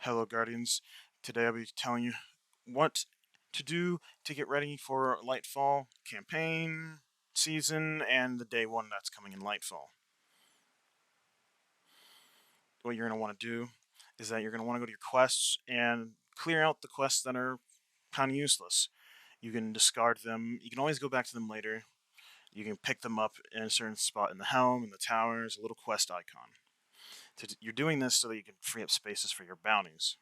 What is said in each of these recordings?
Hello, Guardians. Today I'll be telling you what to do to get ready for Lightfall campaign, season, and the day one that's coming in Lightfall. What you're going to want to do is that you're going to want to go to your quests and clear out the quests that are kind of useless. You can discard them. You can always go back to them later. You can pick them up in a certain spot in the helm, in the towers, a little quest icon. You're doing this so that you can free up spaces for your bounties.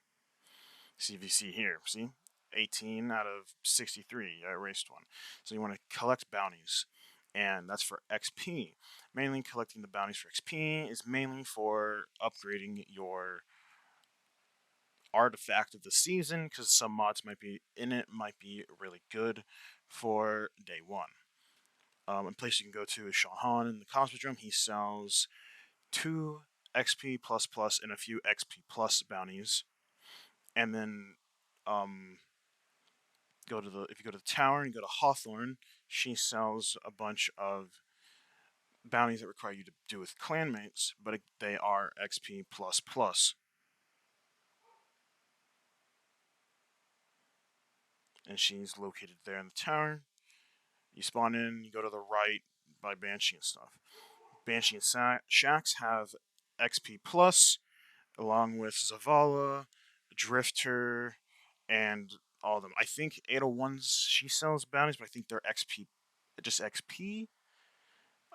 See if you see here, see? 18 out of 63, I erased one. So you want to collect bounties, and that's for XP. Mainly collecting the bounties for XP is mainly for upgrading your artifact of the season, because some mods might be in it, might be really good for day one. A place you can go to is Shahan in the Cosmodrome. He sells 2 XP plus plus and a few XP plus bounties. And then if you go to the tower and you go to Hawthorne, she sells a bunch of bounties that require you to do with clanmates, but they are XP plus plus. And she's located there in the tower. You spawn in, you go to the right by Banshee and stuff. Banshee and Shax have XP plus, along with Zavala, Drifter, and all of them. I think 801's she sells bounties, but I think they're XP, just XP.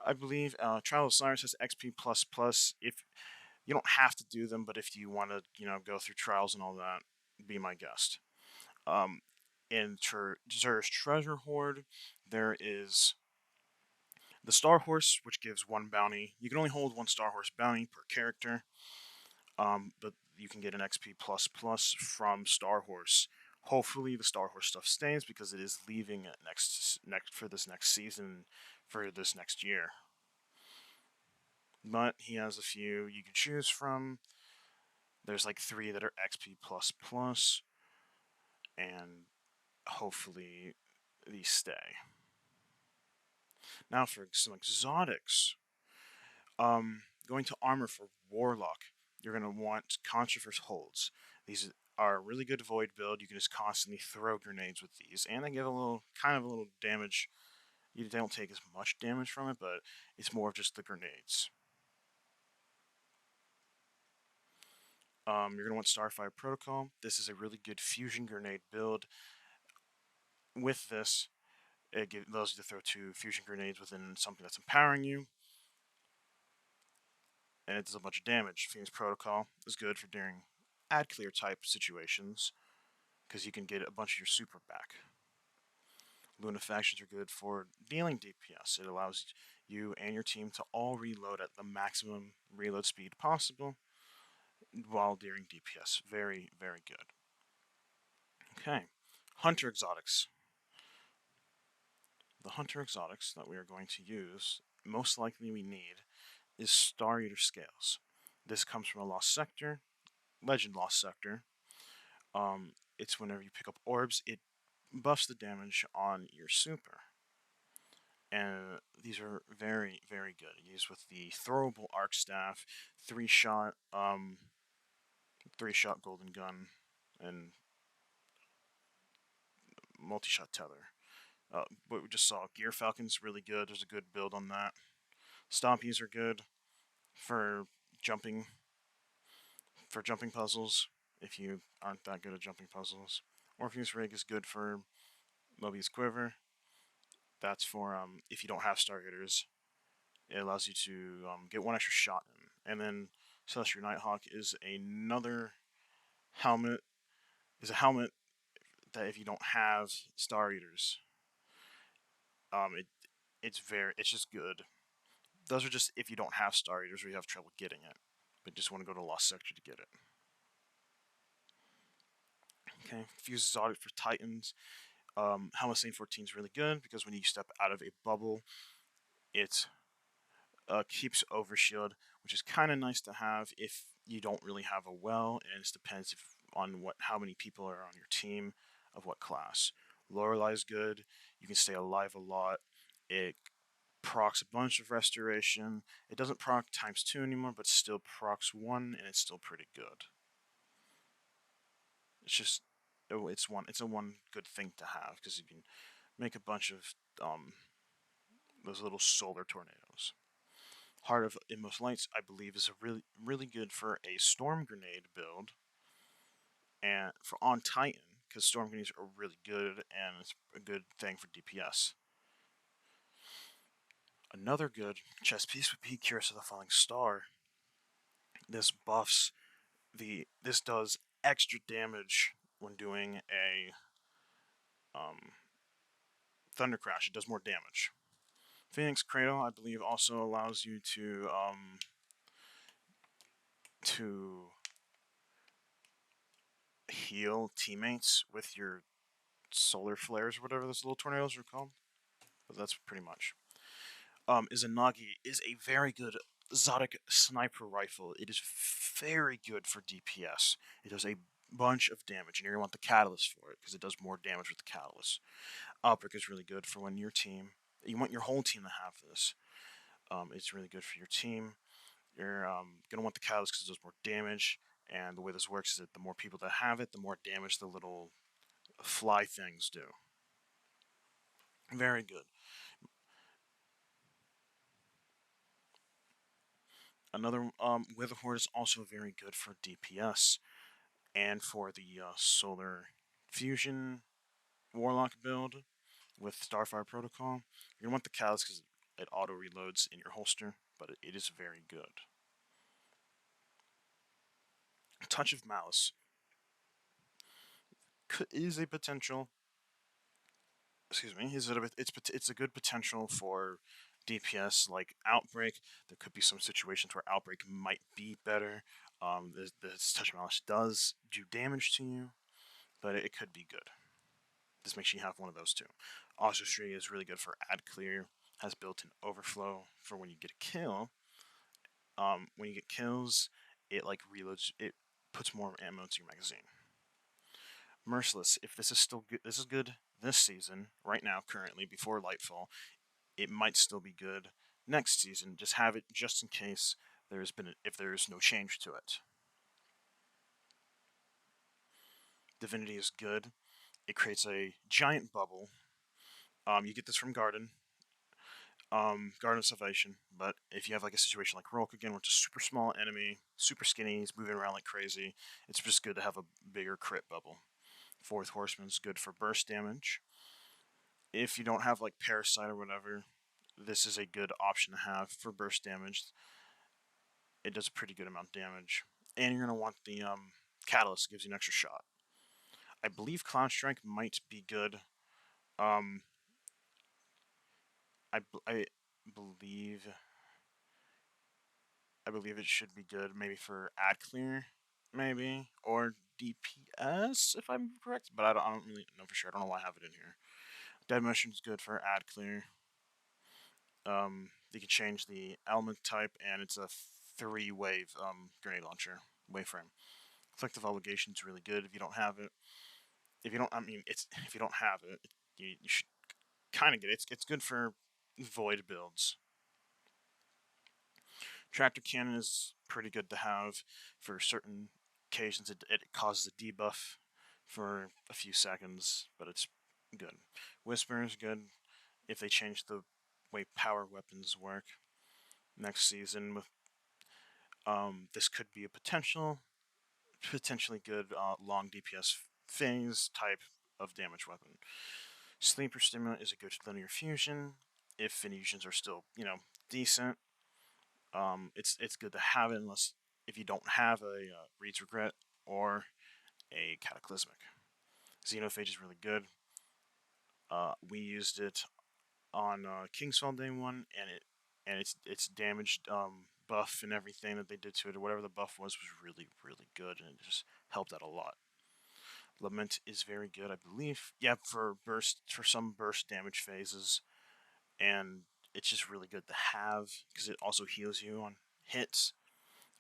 I believe Trial of Cyrus has XP plus plus. If you don't have to do them, but if you want to, go through trials and all that, be my guest. Um, in Zer's Treasure Hoard, there is the Star Horse, which gives 1 bounty. You can only hold 1 Star Horse bounty per character, but you can get an XP plus plus from Star Horse. Hopefully, the Star Horse stuff stays because it is leaving next for this next season, for this next year. But he has a few you can choose from. There's like 3 that are XP plus plus, and hopefully these stay. Now for some exotics. Going to armor for Warlock, you're going to want Controverse Holds. These are a really good void build. You can just constantly throw grenades with these, and they give a little damage. You don't take as much damage from it, but it's more of just the grenades. You're going to want Starfire Protocol. This is a really good fusion grenade build. With this, it allows you to throw 2 fusion grenades within something that's empowering you, and it does a bunch of damage. Phoenix Protocol is good for during ad clear type situations, because you can get a bunch of your super back. Lunafactions are good for dealing DPS. It allows you and your team to all reload at the maximum reload speed possible while dealing DPS. Very, very good. Okay, Hunter Exotics. The Hunter Exotics that we are going to use, most likely we need, is Star Eater Scales. This comes from a Lost Sector, Legend Lost Sector. It's whenever you pick up orbs, it buffs the damage on your super. And these are very, very good. Used with the throwable arc staff, 3-shot golden gun, and multi-shot tether. What we just saw, Gear Falcon's really good. There's a good build on that. Stompies are good for jumping puzzles if you aren't that good at jumping puzzles. Orpheus Rig is good for Mobius Quiver. That's for if you don't have Stargaters. It allows you to get 1 extra shot in. And then Celestial Nighthawk is another helmet. Is a helmet that if you don't have Star Eaters, it's just good. Those are just if you don't have Star Eaters or you have trouble getting it, but just want to go to Lost Sector to get it. Okay, Fuse Exotic for Titans. Helmet Saint 14 is really good because when you step out of a bubble, it keeps Overshield, which is kind of nice to have if you don't really have a well, and it depends on how many people are on your team of what class. Lorelei is good. You can stay alive a lot. It procs a bunch of restoration. It doesn't proc ×2 anymore, but still procs 1, and it's still pretty good. It's just it's a one good thing to have because you can make a bunch of those little solar tornadoes. Heart of Inmost Lights, I believe, is a really good for a storm grenade build, and for on Titan because storm grenades are really good and it's a good thing for DPS. Another good chess piece would be Curse of the Falling Star. This buffs this does extra damage when doing a Thunder Crash. It does more damage. Phoenix Cradle, I believe, also allows you to heal teammates with your solar flares or whatever those little tornadoes are called. But that's pretty much. Izanagi is a very good Zodic sniper rifle. It is very good for DPS. It does a bunch of damage, and you're going to want the catalyst for it because it does more damage with the catalyst. Outbreak is really good for when your team, you want your whole team to have this. It's really good for your team. You're going to want the catalyst because it does more damage, and the way this works is that the more people that have it, the more damage the little fly things do. Very good. Another Wither Horde is also very good for DPS and for the Solar Fusion Warlock build with Starfire Protocol. You're going to want the Catalyst because it auto reloads in your holster, but it is very good. Touch of Malice is a potential. Excuse me. It's a good potential for DPS like Outbreak. There could be some situations where Outbreak might be better. This Touch of Malice does do damage to you, but it could be good. This makes you have one of those two. Also, STRIGA is really good for ad clear. Has built-in overflow for when you get a kill. When you get kills, it like reloads. It puts more ammo into your magazine. Merciless. If this is still good, this is good this season. Right now, currently, before Lightfall, it might still be good next season. Just have it just in case if there's no change to it. Divinity is good. It creates a giant bubble. You get this from Garden of Salvation, but if you have like a situation like Rolk again, where it's a super small enemy, super skinny, he's moving around like crazy, it's just good to have a bigger crit bubble. Fourth Horseman is good for burst damage. If you don't have like Parasite or whatever, this is a good option to have for burst damage. It does a pretty good amount of damage, and you're gonna want the Catalyst, gives you an extra shot. I believe Cloud Strike might be good. I believe it should be good, maybe for ad clear, maybe, or DPS if I'm correct. But I don't really know for sure. I don't know why I have it in here. Dead Motion is good for ad clear. You can change the element type, and it's a 3-wave grenade launcher waveframe. Collective Obligation is really good if you don't have it. If you don't, if you don't have it, you should kind of get it. It's good for void builds. Tractor Cannon is pretty good to have for certain occasions. It causes a debuff for a few seconds, but it's good. Whisper is good if they change the way power weapons work next season. With this could be a potentially good long DPS phase type of damage weapon. Sleeper Stimulant is a good linear fusion if fusions are still decent. It's good to have it unless if you don't have a Reed's Regret or a Cataclysmic. Xenophage is really good. We used it on Kingsfall Day 1, and its damaged buff and everything that they did to it, or whatever the buff was really, really good, and it just helped out a lot. Lament is very good, I believe. Yeah, for some burst damage phases, and it's just really good to have because it also heals you on hits.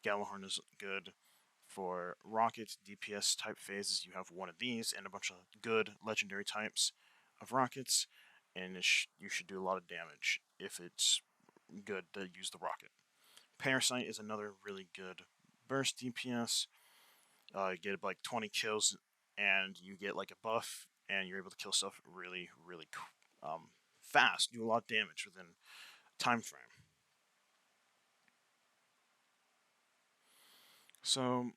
Galahorn is good for rocket DPS type phases. You have one of these and a bunch of good legendary types of rockets, and you should do a lot of damage if it's good to use the rocket. Parasite is another really good burst DPS. You get like 20 kills and you get like a buff, and you're able to kill stuff really, really fast. Do a lot of damage within a time frame. So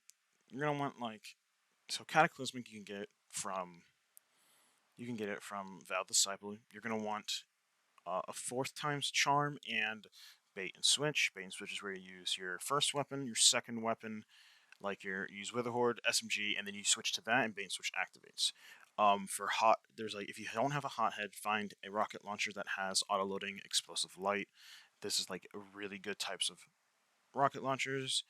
you're gonna want Cataclysmic you can get from Vow Disciple. You're gonna want a 4th times charm and bait and switch. Bait and switch is where you use your first weapon, your second weapon, like you use Witherhoard, SMG, and then you switch to that, and bait and switch activates. There's if you don't have a hothead, find a rocket launcher that has auto loading explosive light. This is like a really good types of rocket launchers,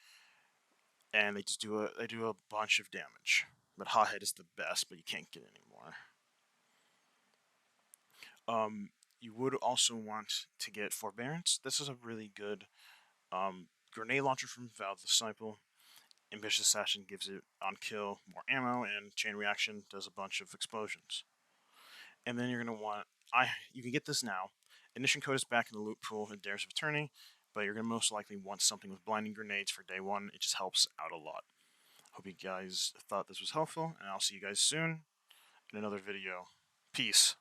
and they do a bunch of damage. But hothead is the best, but you can't get it anymore. You would also want to get Forbearance. This is a really good grenade launcher from Valve Disciple. Ambitious Assassin gives it on kill more ammo, and Chain Reaction does a bunch of explosions. And then you're going to want, you can get this now. Ignition Code is back in the loot pool in Dares of Eternity, but you're going to most likely want something with blinding grenades for day 1. It just helps out a lot. Hope you guys thought this was helpful, and I'll see you guys soon in another video. Peace.